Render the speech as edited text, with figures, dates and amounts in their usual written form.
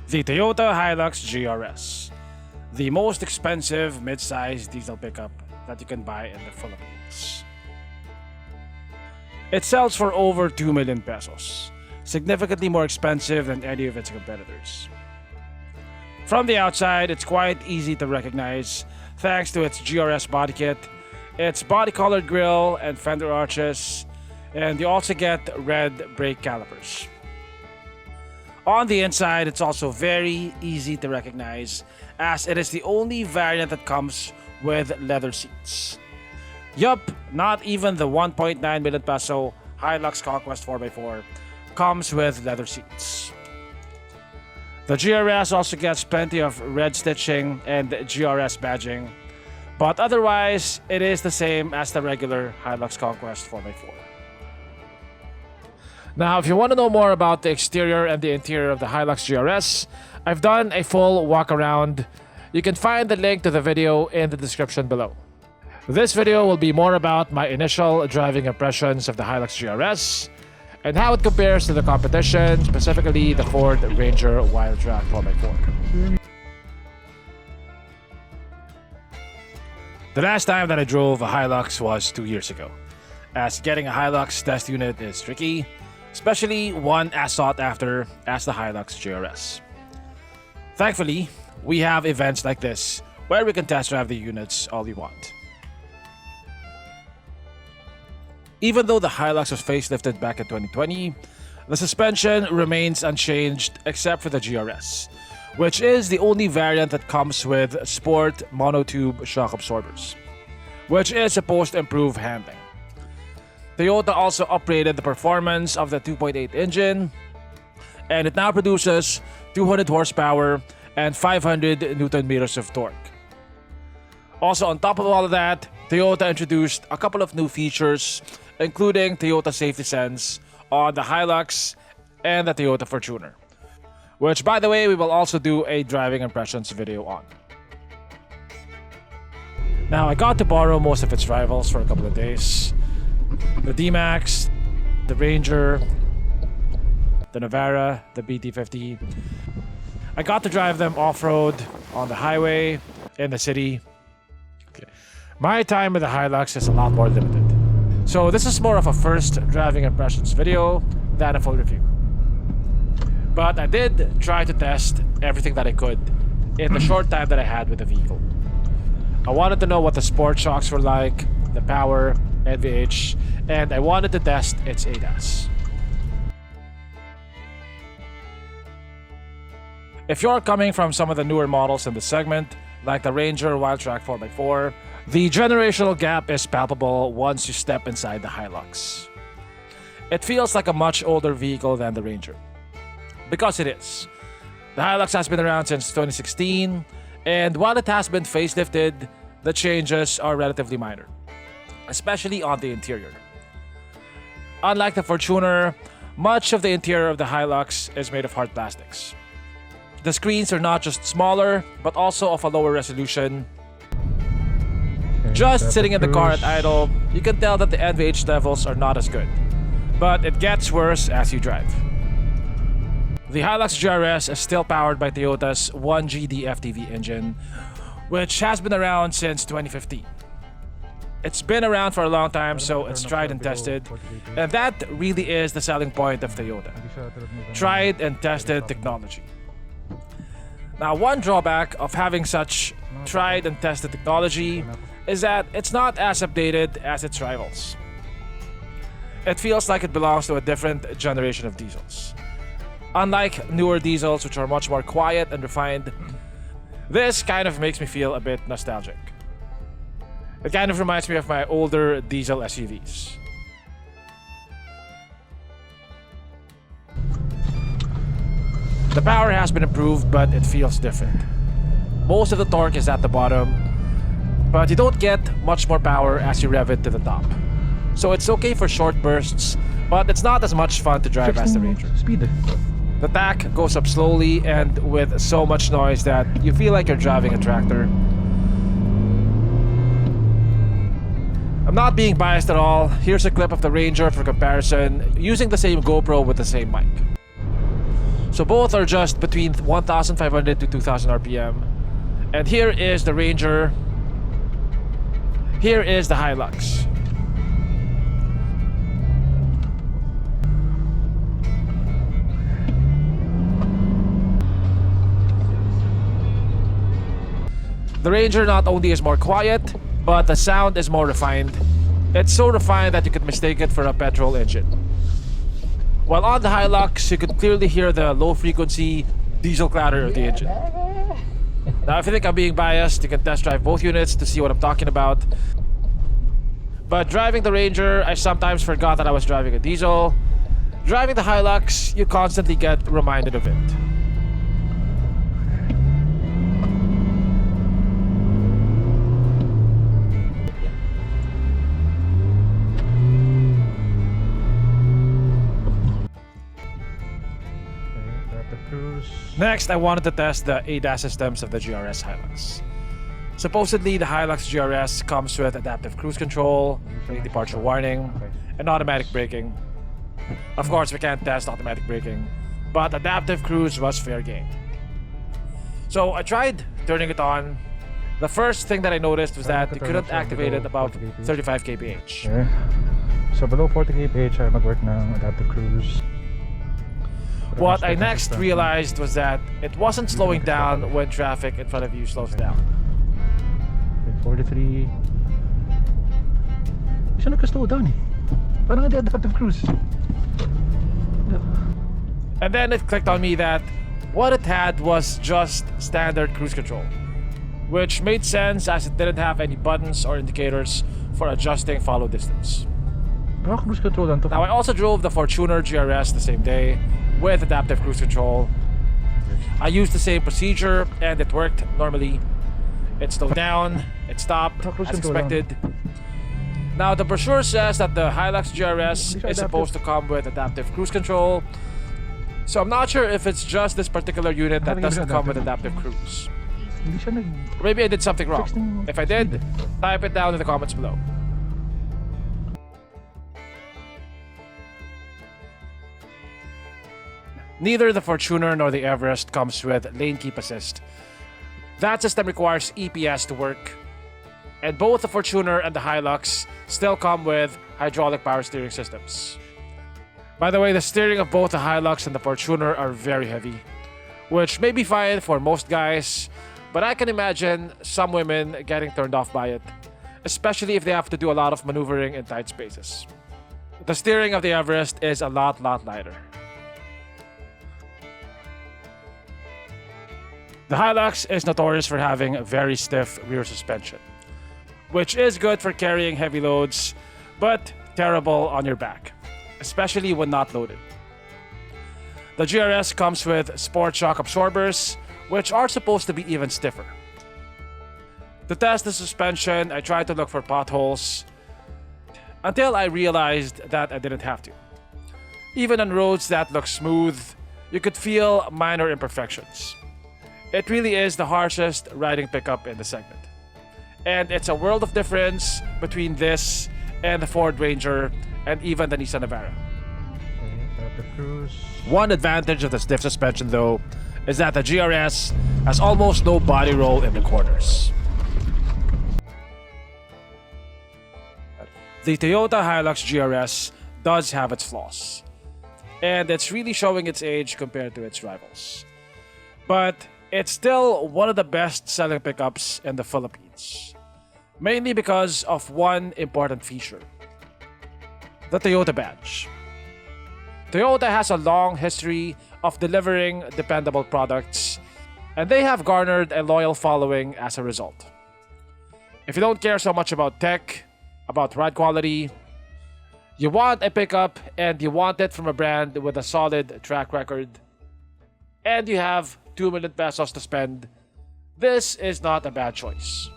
The Toyota Hilux GR-S, the most expensive mid-size diesel pickup that you can buy in the Philippines. It sells for over 2 million pesos, significantly more expensive than any of its competitors. From the outside, it's quite easy to recognize thanks to its GRS body kit, its body-colored grille and fender arches, and you also get red brake calipers. On the inside, it's also very easy to recognize as it is the only variant that comes with leather seats. Yup, not even the 1.9 million peso Hilux Conquest 4x4 comes with leather seats. The GRS also gets plenty of red stitching and GRS badging, but otherwise, it is the same as the regular Hilux Conquest 4x4. Now, if you want to know more about the exterior and the interior of the Hilux GRS, I've done a full walk around. You can find the link to the video in the description below. This video will be more about my initial driving impressions of the Hilux GRS and how it compares to the competition, specifically the Ford Ranger Wildtrak 4x4. The last time that I drove a Hilux was 2 years ago, as getting a Hilux test unit is tricky, especially one as sought after as the Hilux GRS. Thankfully, we have events like this where we can test drive the units all we want. Even though the Hilux was facelifted back in 2020, the suspension remains unchanged except for the GRS, which is the only variant that comes with sport monotube shock absorbers, which is supposed to improve handling. Toyota also upgraded the performance of the 2.8 engine, and it now produces 200 horsepower and 500 Newton meters of torque. Also, on top of all of that, Toyota introduced a couple of new features, including Toyota Safety Sense on the Hilux and the Toyota Fortuner, which, by the way, we will also do a driving impressions video on. Now, I got to borrow most of its rivals for a couple of days. The D-Max, the Ranger, the Navara, the BT50. I got to drive them off-road, on the highway, in the city. Okay. My time with the Hilux is a lot more limited. So this is more of a first driving impressions video than a full review. But I did try to test everything that I could in the short time that I had with the vehicle. I wanted to know what the sport shocks were like, the power, NVH, and I wanted to test its ADAS. If you're coming from some of the newer models in the segment, like the Ranger Wildtrak 4x4, the generational gap is palpable once you step inside the Hilux. It feels like a much older vehicle than the Ranger. Because it is. The Hilux has been around since 2016, and while it has been facelifted, the changes are relatively minor, especially on the interior. Unlike the Fortuner, much of the interior of the Hilux is made of hard plastics. The screens are not just smaller, but also of a lower resolution. Just sitting in the car at idle, you can tell that the NVH levels are not as good, but it gets worse as you drive. The Hilux GR-S is still powered by Toyota's 1GD FTV engine, which has been around since 2015. It's been around for a long time, so it's tried and tested, and that really is the selling point of Toyota. Tried and tested technology. Now, one drawback of having such tried and tested technology is that it's not as updated as its rivals. It feels like it belongs to a different generation of diesels. Unlike newer diesels, which are much more quiet and refined, this kind of makes me feel a bit nostalgic. It kind of reminds me of my older diesel SUVs. The power has been improved, but it feels different. Most of the torque is at the bottom, but you don't get much more power as you rev it to the top. So it's okay for short bursts, but it's not as much fun to drive as the Ranger. Speed. The tach goes up slowly and with so much noise that you feel like you're driving a tractor. I'm not being biased at all. Here's a clip of the Ranger for comparison, using the same GoPro with the same mic. So both are just between 1,500 to 2,000 RPM. And here is the Ranger. Here is the Hilux. The Ranger not only is more quiet, but the sound is more refined. It's so refined that you could mistake it for a petrol engine. While on the Hilux, you could clearly hear the low-frequency diesel clatter of the engine. Now, if you think I'm being biased, you can test drive both units to see what I'm talking about. But driving the Ranger, I sometimes forgot that I was driving a diesel. Driving the Hilux, you constantly get reminded of it. Next, I wanted to test the ADAS systems of the GRS Hilux. Supposedly, the Hilux GR-S comes with adaptive cruise control, lane departure warning, and automatic braking. Of course, we can't test automatic braking, but adaptive cruise was fair game. So I tried turning it on. The first thing that I noticed was that you couldn't activate it above 35 kph. Okay. So below 40 kph ay mag-work ng adaptive cruise. What I next realized was that it wasn't slowing down when traffic in front of you slows down. Okay, 43. Hindi siya nagka-slow down eh. Parang hindi adaptive cruise. And then it clicked on me that what it had was just standard cruise control, which made sense as it didn't have any buttons or indicators for adjusting follow distance. Cruise control lang to. Now, I also drove the Fortuner GRS the same day with adaptive cruise control. I used the same procedure and it worked normally. It slowed down, it stopped as expected. Now, the brochure says that the Hilux GRS is supposed to come with adaptive cruise control. So I'm not sure if it's just this particular unit that doesn't come with adaptive cruise. Maybe I did something wrong. If I did, type it down in the comments below. Neither the Fortuner nor the Everest comes with lane keep assist. That system requires EPS to work. And both the Fortuner and the Hilux still come with hydraulic power steering systems. By the way, the steering of both the Hilux and the Fortuner are very heavy, which may be fine for most guys, but I can imagine some women getting turned off by it, especially if they have to do a lot of maneuvering in tight spaces. The steering of the Everest is a lot lighter. The Hilux is notorious for having a very stiff rear suspension, which is good for carrying heavy loads, but terrible on your back, especially when not loaded. The GRS comes with sport shock absorbers, which are supposed to be even stiffer. To test the suspension, I tried to look for potholes, until I realized that I didn't have to. Even on roads that look smooth, you could feel minor imperfections. It really is the harshest riding pickup in the segment. And it's a world of difference between this and the Ford Ranger and even the Nissan Navara. One advantage of the stiff suspension, though, is that the GRS has almost no body roll in the corners. The Toyota Hilux GR-S does have its flaws, and it's really showing its age compared to its rivals. But it's still one of the best-selling pickups in the Philippines, mainly because of one important feature: the Toyota badge. Toyota has a long history of delivering dependable products, and they have garnered a loyal following as a result. If you don't care so much about tech, about ride quality, you want a pickup and you want it from a brand with a solid track record, and you have 2 million pesos to spend, this is not a bad choice.